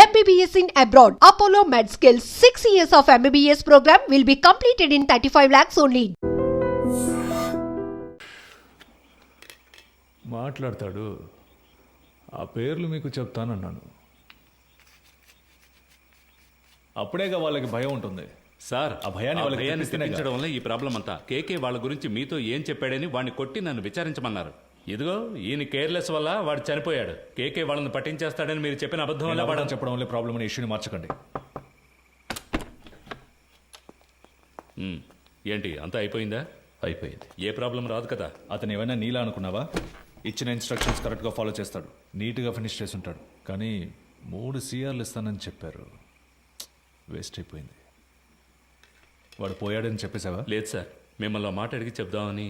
MBBS in abroad. Apollo MedSkills 6 years of MBBS program will be completed in 35 lakhs only. మాట్లాడతాడు. ఆ పేర్లు మీకు చెప్తానన్నాను. అప్పుడేగా వాళ్ళకి భయం ఉంటుంది. సార్ ఆ భయాన్ని వాళ్ళకి తెప్పించడం వల్ల ఈ ప్రాబ్లం అంతా. కేకే వాళ్ళ గురించి మీతో ఏం చెప్పాడని వాడిని కొట్టి నన్ను విచారించమన్నారు. ఇదిగో ఈయన కేర్లెస్ వల్ల వాడు చనిపోయాడు. కేకే వాళ్ళని పట్టించేస్తాడని మీరు చెప్పిన అబద్ధం వల్ల వాడు చెప్పడం వల్ల ప్రాబ్లం అనే ఇష్యూని మార్చకండి. ఏంటి అంతా అయిపోయిందా? అయిపోయింది. ఏ ప్రాబ్లం రాదు కదా. అతను ఏమైనా నీలా అనుకున్నావా? ఇచ్చిన ఇన్స్ట్రక్షన్స్ కరెక్ట్గా ఫాలో చేస్తాడు, నీట్గా ఫినిష్ చేసి ఉంటాడు. కానీ 3 CRలు ఇస్తానని చెప్పారు. వేస్ట్ అయిపోయింది. వాడు పోయాడని చెప్పేసావా? లేదు సార్, మిమ్మల్ని మాట అడిగి చెప్దామని.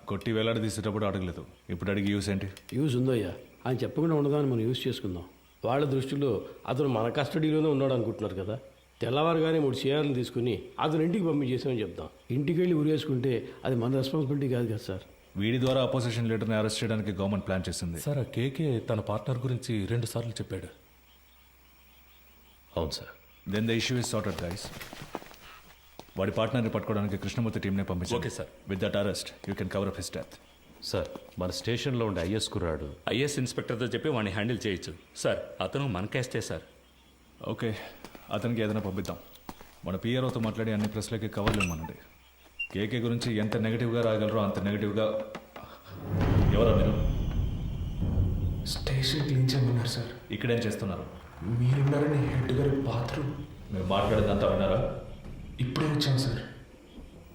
కొట్టి వేలాడి తీసేటప్పుడు అడగలేదు, ఇప్పుడు అడిగి యూస్ ఏంటి? యూజ్ ఉందయ్యా, ఆయన చెప్పకుండా ఉండదాన్ని మనం యూజ్ చేసుకుందాం. వాళ్ళ దృష్టిలో అతను మన కస్టడీలోనే ఉన్నాడు అనుకుంటున్నారు కదా. తెల్లవారుగానే 3 CRలు తీసుకుని అతను ఇంటికి పంపించేసామని చెప్దాం. ఇంటికి వెళ్ళి ఉరేసుకుంటే అది మన రెస్పాన్సిబిలిటీ కాదు కదా సార్. వీడి ద్వారా అపోజిషన్ లీడర్ని అరెస్ట్ చేయడానికి గవర్నమెంట్ ప్లాన్ చేసింది. సార్, ఆ కేకే తన పార్ట్నర్ గురించి 2 సార్లు చెప్పాడు. అవును sir. Then the issue is sorted guys. వాడి పార్ట్నర్ని పట్టుకోవడానికి కృష్ణమూర్తి టీంనే పంపించారు. Okay sir. With that arrest you can cover up his death. Sir, మన స్టేషన్లో ఉండే ఐఎస్ కుర్రాడు ఐఎస్ ఇన్స్పెక్టర్తో చెప్పి వాడిని హ్యాండిల్ చేయొచ్చు సార్. అతను మన కేస్టే సార్. ఓకే, అతనికి ఏదైనా పంపిద్దాం. మన పిఆర్ఓతో మాట్లాడి అన్ని ప్రెస్లకి కవర్లు ఇవ్వమనండి. కేకే గురించి ఎంత నెగిటివ్గా రాగలరో అంత నెగిటివ్గా. ఎవరా మీరు? స్టేషన్ క్లీన్ చేయమన్నారు సార్. ఇక్కడేం చేస్తున్నారు? మీరున్నారని హెడ్ గారి బాత్రూమ్. మీరు మాట్లాడేదంతా విన్నారా? ఇప్పుడే వచ్చాం సార్.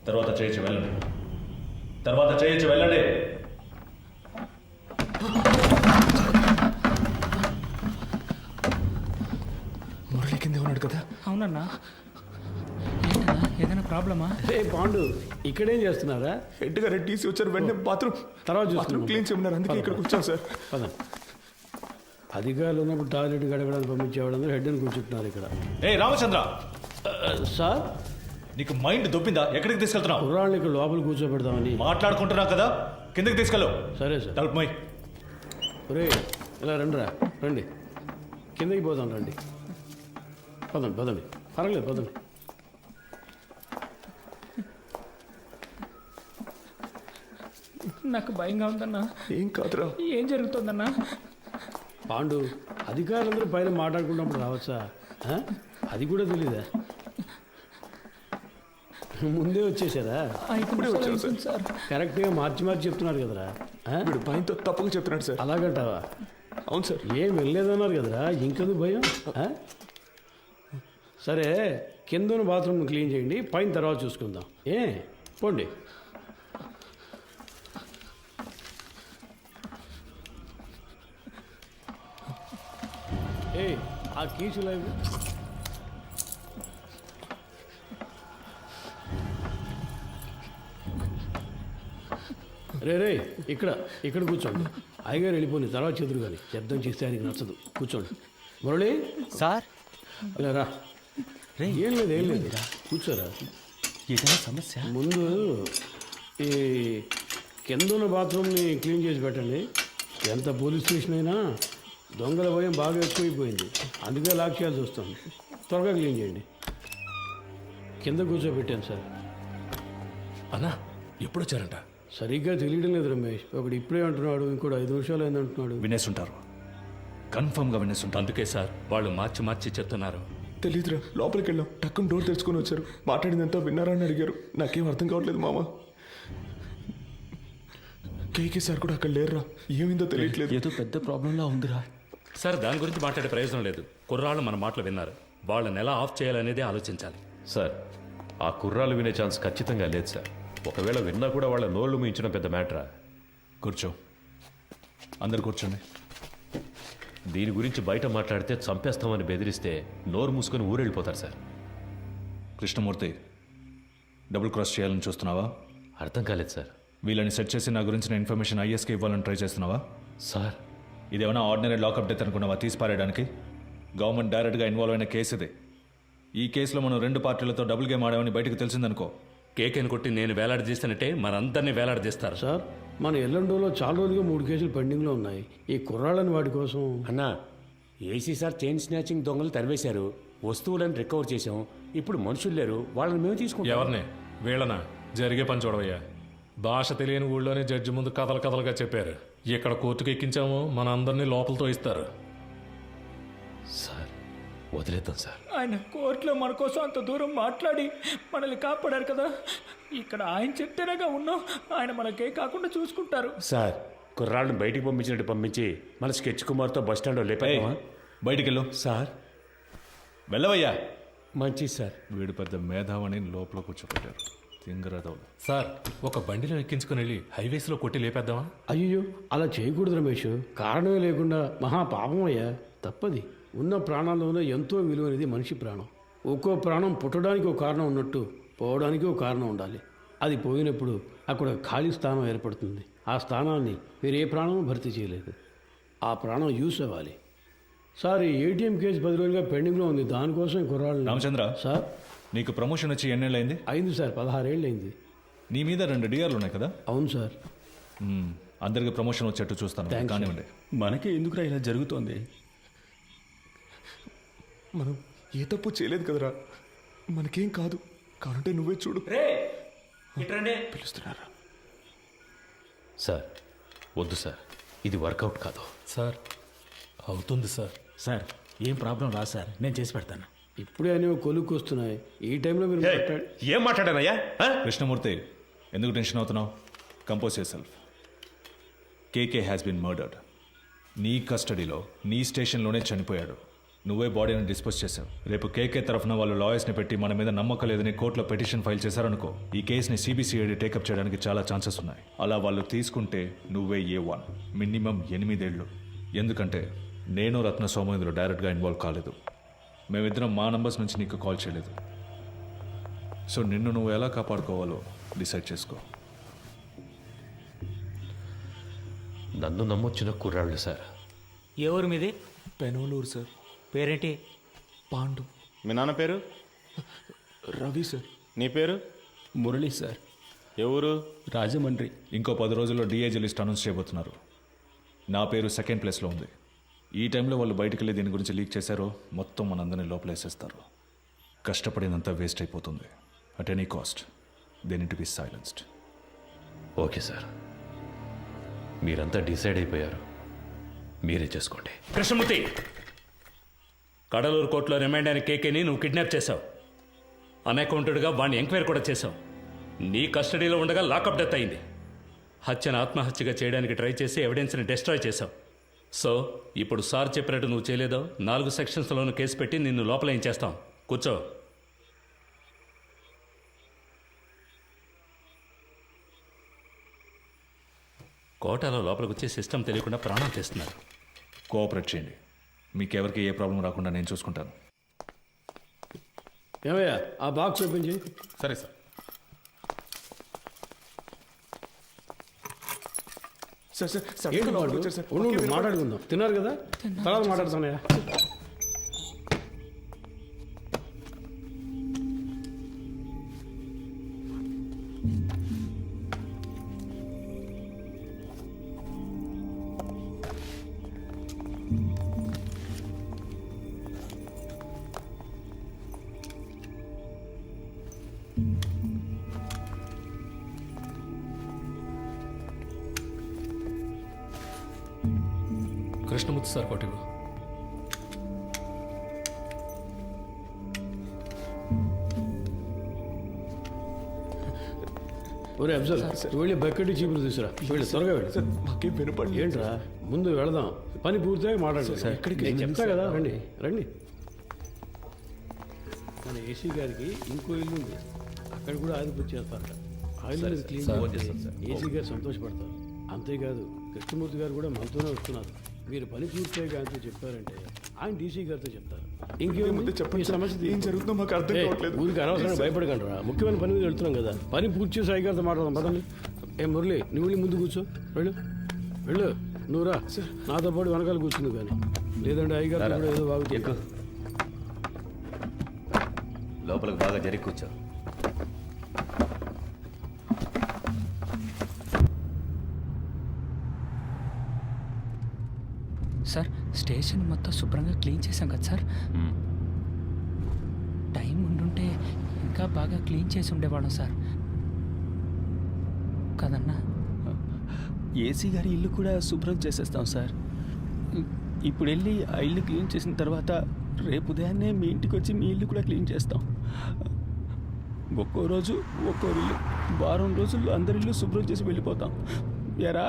తర్వాత చేయొచ్చు వెళ్ళండి. తర్వాత చేయొచ్చు వెళ్ళండి. మురళి కింద ఉన్నాడు కదా. అవునన్నా, ఏంటన్నా ఏదైనా ప్రాబ్లమా? రే పాండు, ఇక్కడేం చేస్తున్నారా? హెడ్ గారు టీసీ వచ్చారు, వెంటనే బాత్రూమ్ తర్వాత క్లీన్ చేయమన్నారు. అందుకే ఇక్కడికి వచ్చాం సార్. పద. అధికారులు ఉన్నప్పుడు టాయిలెట్ గడగడానికి పంపించేవాళ్ళందరూ హెడ్ని కూర్చుంటున్నారు ఇక్కడ. ఏ రామచంద్ర, సార్, నీకు మైండ్ దొబ్బిందా? ఎక్కడికి తీసుకెళ్తున్నావు? కుర్రాళ్ళని ఇక్కడ లోపల కూర్చోబెడదామని. మాట్లాడుకుంటున్నా కదా, కిందకి తీసుకెళ్ళు. సరే సార్. తలుపు మై. ఒరే, ఇలా రండిరా, రండి, కిందకి పోదాం, రండి. పదండి పదండి, పర్వాలేదు పదండి. నాకు భయంగా ఉందన్నా. ఏం కాదురా. ఏం జరుగుతుందన్నా? పాండు, అధికారులందరూ పైన మాట్లాడుకున్నప్పుడు రావచ్చా? అది కూడా తెలీదా? ముందే వచ్చేసారా? సార్, కరెక్ట్గా మార్చి మార్చి చెప్తున్నారు కదరా. వీడు భయంతో తప్పుగా చెప్తున్నాడు సార్. అలాగంటావా? అవును సార్. ఏం వెళ్ళలేదన్నారు కదరా, ఇంకెందుకు భయం? సరే, కింద బాత్రూమ్ క్లీన్ చేయండి, పైన తర్వాత చూసుకుందాం. పోండి. ఆ కీసులు రే ఇక్కడ కూర్చోండి. అయ్యగారు వెళ్ళిపోయింది, తర్వాత చెదురు కానీ శబ్దం చేస్తే ఆయనకి నచ్చదు. కూర్చోండి. మురళి సార్, ఇలా రా. ఏం లేదు కూర్చోరా. ఏదైనా సమస్య? ముందు ఈ కింద ఉన్న బాత్రూమ్ని క్లీన్ చేసి పెట్టండి. ఎంత పోలీస్ స్టేషన్ అయినా దొంగల భయం బాగా ఎక్కువైపోయింది, అందుకే లాక్ చేయాల్సి వస్తుంది. త్వరగా క్లీన్ చేయండి. కింద కూర్చోబెట్టాను సార్. అన్నా, ఎప్పుడు వచ్చారంట? సరిగ్గా తెలియడం లేదు రమేష్. ఒకడు ఇప్పుడే అంటున్నాడు, ఇంకోటి 5 నిమిషాలు అయింది అంటున్నాడు. వినేసుంటారు, కన్ఫర్మ్గా వినేసుంటారు. అందుకే సార్ వాళ్ళు మార్చి చెప్తున్నారు. తెలీదురా, లోపలికి వెళ్ళాం, టక్కున డోర్ తెరుచుకొని వచ్చారు. మాట్లాడిందంతా విన్నారా అని అడిగారు. నాకేం అర్థం కావట్లేదు మామ. కేకే సార్ కూడా అక్కడ లేరురా, ఏమైందో తెలియట్లేదు. ఏదో పెద్ద ప్రాబ్లంలా ఉందిరా. సార్, దాని గురించి మాట్లాడే ప్రయోజనం లేదు. కుర్రాళ్ళు మన మాటలు విన్నారు, వాళ్ళని ఎలా ఆఫ్ చేయాలనేది ఆలోచించాలి. సార్, ఆ కుర్రాలు వినే ఛాన్స్ ఖచ్చితంగా లేదు సార్. ఒకవేళ విన్నా కూడా వాళ్ళ నోళ్లు మూయించడం పెద్ద మ్యాటరా? కూర్చో, అందరు కూర్చోండి. దీని గురించి బయట మాట్లాడితే చంపేస్తామని బెదిరిస్తే నోరు మూసుకొని ఊరెళ్ళిపోతారు సార్. కృష్ణమూర్తి, డబుల్ క్రాస్ చేయాలని చూస్తున్నావా? అర్థం కాలేదు సార్. వీళ్ళని సెట్ చేసి నా గురించిన ఇన్ఫర్మేషన్ ఐఎస్కి ఇవ్వాలని ట్రై చేస్తున్నావా? సార్, ఇదేమైనా ఆర్డినరీ లాకప్ డెత్ అనుకున్నావా తీసి పారేయడానికి? గవర్నమెంట్ డైరెక్ట్గా ఇన్వాల్వ్ అయిన కేసు ఇది. ఈ కేసులో మనం 2 పార్టీలతో డబుల్ గేమ్ ఆడామని బయటకు తెలిసిందనుకో, కేకేని కొట్టి నేను వేలాడదీస్తానంటే మనందరినీ వేలాడదీస్తారు. సార్, మన ఎల్లండోలో చాలా రోజులుగా 3 కేసులు పెండింగ్లో ఉన్నాయి. ఈ కుర్రాళ్ళని వాటి కోసం. అన్నా, ఏసీ సార్ చైన్ స్నాచింగ్ దొంగలు తరివేశారు, వస్తువులను రికవర్ చేశాం. ఇప్పుడు మనుషులు లేరు, వాళ్ళని మేము తీసుకుంటాం. ఎవరిని? వీళ్ళనా? జరిగే పని చూడవయ్యా. భాష తెలియని ఊళ్ళోనే జడ్జి ముందు కథలు కథలుగా చెప్పారు. ఇక్కడ కోర్టుకు ఎక్కించాము, మన అందరినీ లోపలతో ఇస్తారు. సార్ వదిలేద్దాం సార్. ఆయన కోర్టులో మన కోసం అంత దూరం మాట్లాడి మనల్ని కాపాడారు కదా, ఇక్కడ ఆయన చెప్తేనేగా ఉన్నాం. ఆయన మనకే కాకుండా చూసుకుంటారు. సార్ కుర్రాళ్ళని బయటికి పంపించినట్టు పంపించి మన స్కెచ్ కుమార్తో బస్ స్టాండ్లో లేపామా? బయటికి వెళ్ళు. సార్ వెళ్ళవయ్యా. మంచిది సార్. వీడు పెద్ద మేధావని లోపల కూర్చోబెట్టారు. తింగరదవులు. సార్ ఒక బండిలో ఎక్కించుకుని వెళ్ళి హైవేస్లో కొట్టి లేపేద్దామా? అయ్యో అలా చేయకూడదు రమేష్, కారణమే లేకుండా మహా పాపం అయ్యా, తప్పది. ఉన్న ప్రాణాల్లోనే ఎంతో విలువైనది మనిషి ప్రాణం. ఒక్కో ప్రాణం పుట్టడానికి ఒక కారణం ఉన్నట్టు పోవడానికి ఒక కారణం ఉండాలి. అది పోయినప్పుడు అక్కడ ఖాళీ స్థానం ఏర్పడుతుంది. ఆ స్థానాన్ని మీరు ఏ ప్రాణం భర్తీ చేయలేదు. ఆ ప్రాణం యూస్ అవ్వాలి. సార్ ఈ ఏటీఎం కేసు 10 రోజులుగా పెండింగ్లో ఉంది, దానికోసం కుర్రాళ్ళు. రామచంద్ర, సార్ నీకు ప్రమోషన్ వచ్చి ఎన్నేళ్ళైంది? అయింది సార్, 16 ఏళ్ళు అయింది. నీ మీద 2 డిఆర్లు ఉన్నాయి కదా? అవును సార్. అందరికి ప్రమోషన్ వచ్చేట్టు చూస్తాను. Thanks, కానివ్వండి. మనకే ఎందుకురా ఇలా జరుగుతోంది? మనం ఏ తప్పు చేయలేదు కదరా, మనకేం కాదు. కానంటే నువ్వే చూడు. పిలుస్తున్నారా? సార్ వద్దు సార్, ఇది వర్కౌట్ కాదు. సార్ అవుతుంది సార్. సార్ ఏం ప్రాబ్లం రా సార్, నేను చేసి పెడతాను. ఇప్పుడే అనేవి కొలుక్కు వస్తున్నాయి. ఈ టైంలో మీరు ఏం మాట్లాడానయ్యా? కృష్ణమూర్తి, ఎందుకు టెన్షన్ అవుతున్నావు? Compose yourself. KK has been murdered. నీ కస్టడీలో నీ స్టేషన్లోనే చనిపోయాడు. నువ్వే బాడీని డిస్పోజ్ చేశావు. రేపు కేకే తరఫున వాళ్ళు లాయర్స్ని పెట్టి మన మీద నమ్మకం లేదని కోర్టులో పిటిషన్ ఫైల్ చేశారనుకో, ఈ కేసుని సిబిసిఐడి టేకప్ చేయడానికి చాలా ఛాన్సెస్ ఉన్నాయి. అలా వాళ్ళు తీసుకుంటే నువ్వే A1, మినిమం 8 ఏళ్ళు. ఎందుకంటే నేను రత్న సోమేంద్ర డైరెక్ట్గా ఇన్వాల్వ్ కాలేదు. మేమిద్దరం మా నంబర్స్ నుంచి నీకు కాల్ చేయలేదు. సో నిన్ను నువ్వు ఎలా కాపాడుకోవాలో డిసైడ్ చేసుకో. నన్ను నమ్మొచ్చిన కుర్రాళ్ళు సార్. ఏ ఊరు మీది? పెనోలూరు సార్. పేరేంటి? పాండు. మీ నాన్న పేరు? రవి సార్. నీ పేరు? మురళి సార్. ఎవరు? రాజమండ్రి. ఇంకో 10 రోజుల్లో డిఏజీ లిస్ట్ అనౌన్స్ చేయబోతున్నారు. నా పేరు 2nd ప్లేస్లో ఉంది. ఈ టైంలో వాళ్ళు బయటికి వెళ్ళి దీని గురించి లీక్ చేశారో మొత్తం మనందరినీ లోపలేసేస్తారు. కష్టపడినంత వేస్ట్ అయిపోతుంది. At any cost they need to be silenced. Okay sir, మీరంతా డిసైడ్ అయిపోయారు, మీరే చేసుకోండి. కృష్ణమూర్తి, కడలూరు కోర్టులో రిమైండ్ అయిన కేకేని నువ్వు కిడ్నాప్ చేశావు. అన్అకౌంటెడ్గా వాడిని ఎంక్వైరీ కూడా చేశావు. నీ కస్టడీలో ఉండగా లాకప్ డెత్ అయింది. హత్యను ఆత్మహత్యగా చేయడానికి ట్రై చేసి ఎవిడెన్స్ని డిస్ట్రాయ్ చేశావు. సో ఇప్పుడు సార్ చెప్పినట్టు నువ్వు చేయలేదో 4 సెక్షన్స్లోనూ కేసు పెట్టి నిన్ను లోపల ఏం చేస్తాం. కూర్చో. కోటాలో లోపలికి వచ్చే సిస్టమ్ తెలియకుండా ప్రాణం చేస్తున్నారు. కోఆపరేట్ చేయండి. మీకెవరికి ఏ ప్రాబ్లం రాకుండా నేను చూసుకుంటాను. ఏమయ్యా ఆ బాక్స్ ఓపెన్ చేయి. సరే సార్. సార్ సార్ సార్ ఏంటి లోపలికి వాడు? వచ్చారు సార్. ఉండు, ఉండు, మాట్లాడుకుందాం. తిన్నారు కదా, తర్వాత మాట్లాడుతానయ్యా. కృష్ణమూర్తి సార్ కొట్టివు. ఒరే అఫ్జల్, వెళ్ళి బకెట్ చీపులు తీసురా. వెళ్ళి త్వరగా వెళ్ళి. సార్ మాకేం వినపడలేదు. ఏంట్రా, ముందు వెళదాం, పని పూర్తిగా మాట్లాడలేదు. ఎక్కడికి? చెప్తా కదా, రండి రండి. మన ఏసీ గారికి ఇంకో ఇల్లు ఉంది, అక్కడ కూడా ఆదిపూర్తి చేస్తారట. ఆ ఇల్లు క్లీన్ చేస్తే ఏసీ గారు సంతోషపడతారు. అంతేకాదు కృష్ణమూర్తి గారు కూడా మనతోనే వస్తున్నారు. మీరు పని పూర్తిగా ఆయనతో చెప్పారంటే ఆయన డీసీ గారితో చెప్తారు. ఇంకేముంది చెప్పండి. సమస్య ఏం జరుగుతుందో మాకు అర్థం కావట్లేదు. ఊరికి అనవసరంగా భయపడగలరా? ముఖ్యమైన పని మీద వెళ్తున్నాం కదా, పని పూర్తి చేసి సాయి గారితో మాట్లాడదాం. పదండి. ఏ మురళి, నువ్వు వెళ్ళి ముందు కూర్చో. వెళ్ళు వెళ్ళు. నువ్వురా నాతో పాటు వెనకాల కూర్చుంది కానీ, లేదంటే అయ్యగారు కూడా ఏదో బాగుంది. లోపలికి బాగా జరిగి కూర్చో. సార్ స్టేషన్ మొత్తం శుభ్రంగా క్లీన్ చేశాం కదా సార్. టైం ఉండుంటే ఇంకా బాగా క్లీన్ చేసి ఉండేవాళ్ళం సార్ కదన్నా. ఏసీ గారి ఇల్లు కూడా శుభ్రం చేసేస్తాం సార్. ఇప్పుడు వెళ్ళి ఆ ఇల్లు క్లీన్ చేసిన తర్వాత రేపు ఉదయాన్నే మీ ఇంటికి వచ్చి మీ ఇల్లు కూడా క్లీన్ చేస్తాం. ఒక్కో రోజు ఒక్కో ఇల్లు, వారం రోజుల్లో అందరి ఇల్లు శుభ్రం చేసి వెళ్ళిపోతాం. ఎరా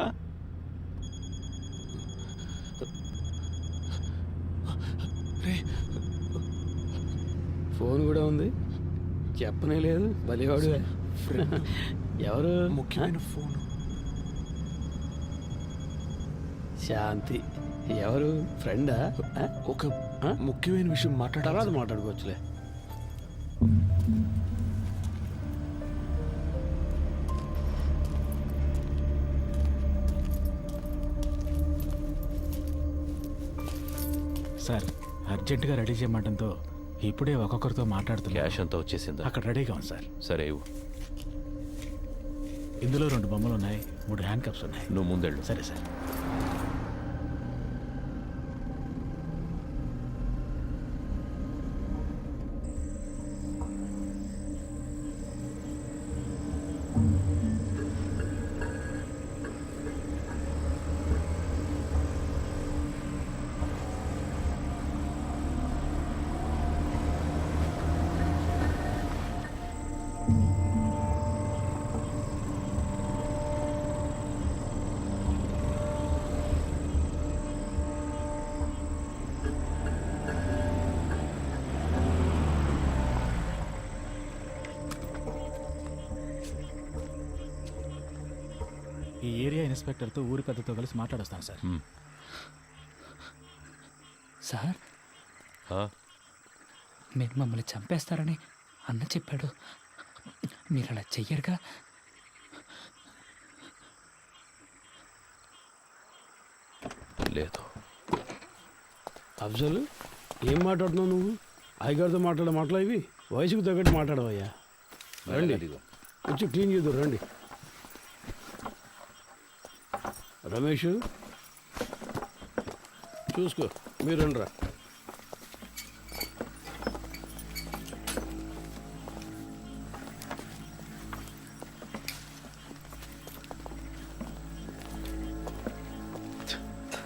ఫోన్ కూడా ఉంది, చెప్పనే లేదు. భలేవాడు. ఎవరు? ముఖ్యమైన ఫోన్. శాంతి. ఎవరు? ఫ్రెండా? ఒక ముఖ్యమైన విషయం తర్వాత మాట్లాడాలి. మాట్లాడుకోవచ్చులే. సార్ అర్జెంటుగా రెడీ చేయమంటంతో ఇప్పుడే ఒక్కొక్కరితో మాట్లాడుతున్నా. క్యాష్ అంతా వచ్చేసిందా? అక్కడ రెడీగా ఉంది సార్. సరే ఇవ్వు. ఇందులో 2 బొమ్మలు ఉన్నాయి, 3 హ్యాండ్ కప్స్ ఉన్నాయి. నువ్వు ముందెళ్ళు. సరే సార్. ఈ ఏరియా ఇన్స్పెక్టర్తో ఊరి పెద్దతో కలిసి మాట్లాడొస్తాను సార్. సార్ ఆ? మీరు మమ్మల్ని చంపేస్తారని అన్న చెప్పాడు. మీరు అలా చెయ్యరుగా? లేదు. అఫ్జల్, ఏం మాట్లాడుతున్నావు నువ్వు? అయ్యగారితో మాట్లాడే మాటలు ఇవి? వయసుకు తగ్గట్టు మాట్లాడవయ్యా. రండి, వచ్చి క్లీన్ చేద్దాం. రండి రమేష్, చూసుకో. మీరు రండిరా.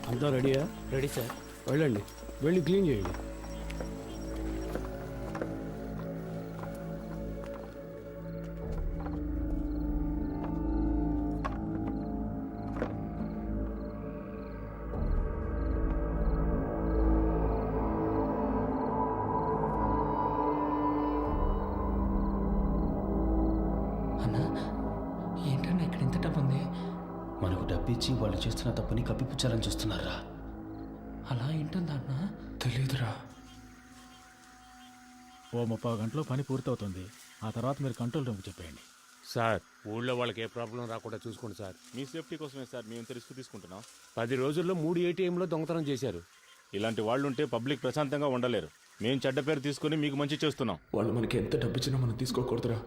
అంతా రెడీయా? Ready sir. వెళ్ళండి, వెళ్ళి క్లీన్ చేయండి. అన్నా ఏంటన్నా ఇక్కడ ఇంత డబ్బు ఉంది? మనకు డబ్బిచ్చి వాళ్ళు చేస్తున్న తప్పుని కప్పిపుచ్చాలని చూస్తున్నారా? అలా ఏంటుందా అన్నా? తెలీదురా. ఓ 30 గంటలో పని పూర్తవుతుంది. ఆ తర్వాత మీరు కంట్రోల్ రూమ్కి చెప్పేయండి. సార్, ఊళ్ళో వాళ్ళకి ఏ ప్రాబ్లం రాకుండా చూసుకోండి సార్. మీ సేఫ్టీ కోసమే సార్ మేము ఇంత రిస్క్ తీసుకుంటున్నాం. 10 రోజుల్లో 3 ATMలో దొంగతనం చేశారు. ఇలాంటి వాళ్ళు ఉంటే పబ్లిక్ ప్రశాంతంగా ఉండలేరు. మేము చెడ్డ పేరు తీసుకుని మీకు మంచి చేస్తున్నాం. వాళ్ళు మనకి ఎంత డబ్బు ఇచ్చినా మనం తీసుకోకూడదురా.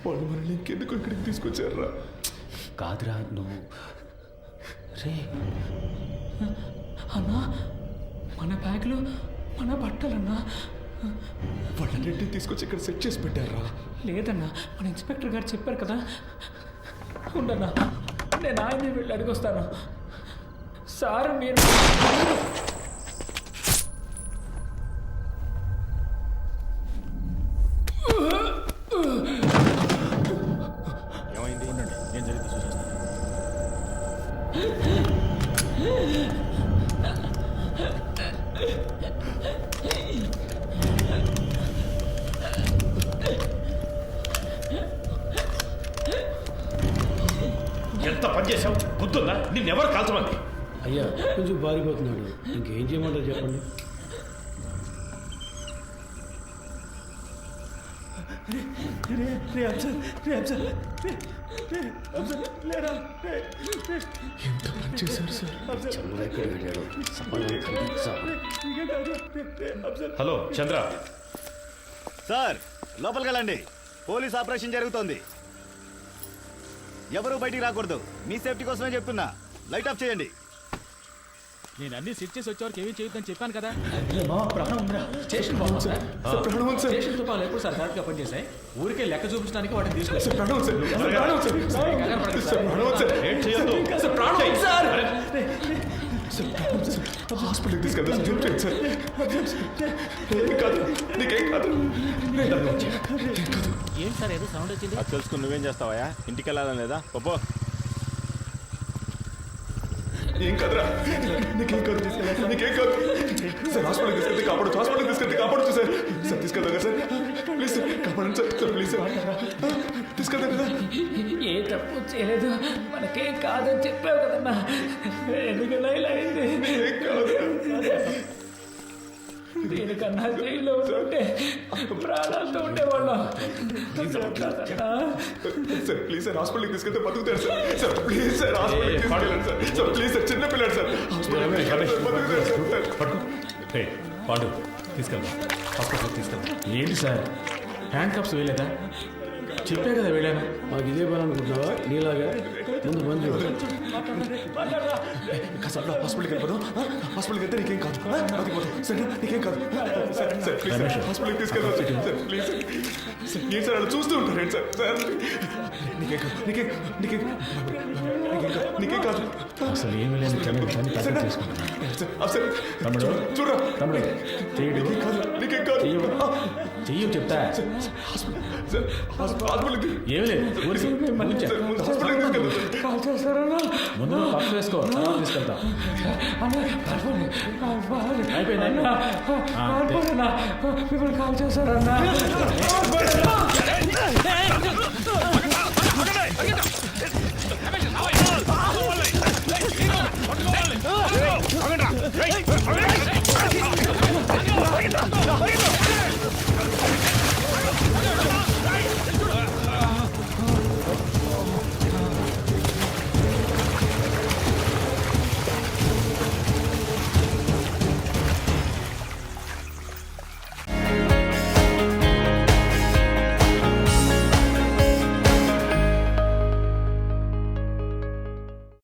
వాళ్ళు మనల్ని ఇంకెందుకు ఇక్కడికి తీసుకొచ్చారా? కాదురా నువ్వు. రే అన్నా, మన బ్యాగులు, మన బట్టలన్నా. వాళ్ళన్నింటినీ తీసుకొచ్చి ఇక్కడ సెట్ చేసి పెట్టారా? లేదన్నా, మన ఇన్స్పెక్టర్ గారు చెప్పారు కదా. ఉండన్నా, నేను ఆయన్ని వెళ్ళి అడిగొస్తాను. సార్ మీరు ఏమైంది? ఉండండి, నేను జరిగితే చూసేస్తాను. ఎంత పని చేసావు? బుద్ధుందా? నిన్నెవరు కాల్చమంది? అయ్యా, కొంచెం పారిపోతున్నాడు. ఇంకేం చేయమంటారు చెప్పండి. ఎంత పని చేశారు సార్? హలో చంద్ర. సార్, లోపలికి వెళ్ళండి. పోలీస్ ఆపరేషన్ జరుగుతోంది. ఎవరు బయటికి రాకూడదు. మీ సేఫ్టీ కోసమే చెప్తున్నా. లైట్ ఆఫ్ చేయండి. నేను అన్ని సెట్ చేసి వచ్చేవారికి ఏమీ చేయొద్దని చెప్పాను కదా. ప్రాణం ఉందిరా. స్టేషన్ బాగుంది సార్. ప్రాణం ఉంది సార్. స్టేషన్ తుపాలు ఎప్పుడు సార్ కరెక్ట్గా పనిచేసాయి. ఊరికే లెక్క చూపించడానికి వాటిని తీసుకొచ్చి సార్ ప్రాణం ఉంది సార్. సార్ ప్రాణం ఉంది సార్. సార్ ప్రాణం ఉంది సార్. ఏం చేయొద్దు. సార్ ప్రాణం ఉంది సార్. సార్ ప్రాణం ఉంది సార్. హాస్పిటల్కి తీసుకెళ్తాం సార్. హెల్ప్ చేయండి సార్. ఏం కాదు, నీకేం కాదు. ఏంటి సార్ ఏదో సౌండ్ వచ్చింది? అది తెలుసుకుని నువ్వేం చేస్తావా? ఇంటికి వెళ్ళాలని లేదా? పప్పు ఏం కాదురా, నీకేం కాదు, నీకేం కాదు. సార్ హాస్పిటల్కి తీసుకెళ్తే కాపాడచ్చు, హాస్పిటల్కి తీసుకెళ్తే కాపాడచ్చు సార్. సార్ తీసుకెళ్తాం కదా సార్. ప్లీజ్ సార్ కాపాడండి సార్. సార్ ప్లీజ్ సార్ తీసుకెళ్తాం కదా. ఏ తప్పు చేయలేదు, మనకేం కాదని చెప్పావు కదన్నా. ఎందుకన్నా ఇలా అయింది? ఏం కాదు. దీనికన్నా జైల్లో ఉంటే ప్రాణాలతో ఉండేవాళ్ళం. సార్ ప్లీజ్ సార్ హాస్పిటల్కి తీసుకెళ్తే బతుకుతారు సార్. సార్ ప్లీజ్ సార్ హాస్పిటల్కి తీసుకెళ్ళండి సార్. సార్ ప్లీజ్ సార్, చిన్న పిల్లాడు సార్. హాస్పిటల్కి బతుకుతారు సార్. హే పాండు తీసుకెళ్దాం, హాస్పిటల్కి తీసుకెళ్దాం. ఏంటి సార్ హ్యాండ్ కప్స్ వేయలేదా? చెప్పే కదా వెళ్ళాను. మాకు ఇదే పని అనుకుంటున్నావా? నీలాగా ముందు బంద్ కాసేపు హాస్పిటల్కి వెళ్ళిపోదాం. హాస్పిటల్కి వెళ్తే నీకేం కాదు, బతికిపోతాం. సరే నీకేం కాదు. సార్ సార్ ప్లీజ్ సార్ హాస్పిటల్కి తీసుకెళ్దాం సార్. Please sir. ఏం సార్ అలా చూస్తూ ఉంటారు ఏంటి సార్? సార్ నీకేం కాదు, నీకేం నీకేం నీకేం కాదు, నీకేం కాదు. అసలు ఏమీ లేని విషయాన్ని తగ్గ చేసుకుంటాను. సార్ తమ్ముడు చూడరా, తమ్ముడు చెయ్యడు, నీకేం కాదు, నీకేం కాదు. చెయ్యు చెప్తా. సార్ హాస్పిటల్కి ఏమి లేదు ఊరికి సార్ ముందు హాస్పిటల్కి తీసుకెళ్దాం సార్. కాల్ చేస్తారన్నా. ముందు పక్క వేసుకో, తర్వాత తీసుకెళ్తాం. అయిపోయింది. మిమ్మల్ని కాల్ చేస్తారన్నా.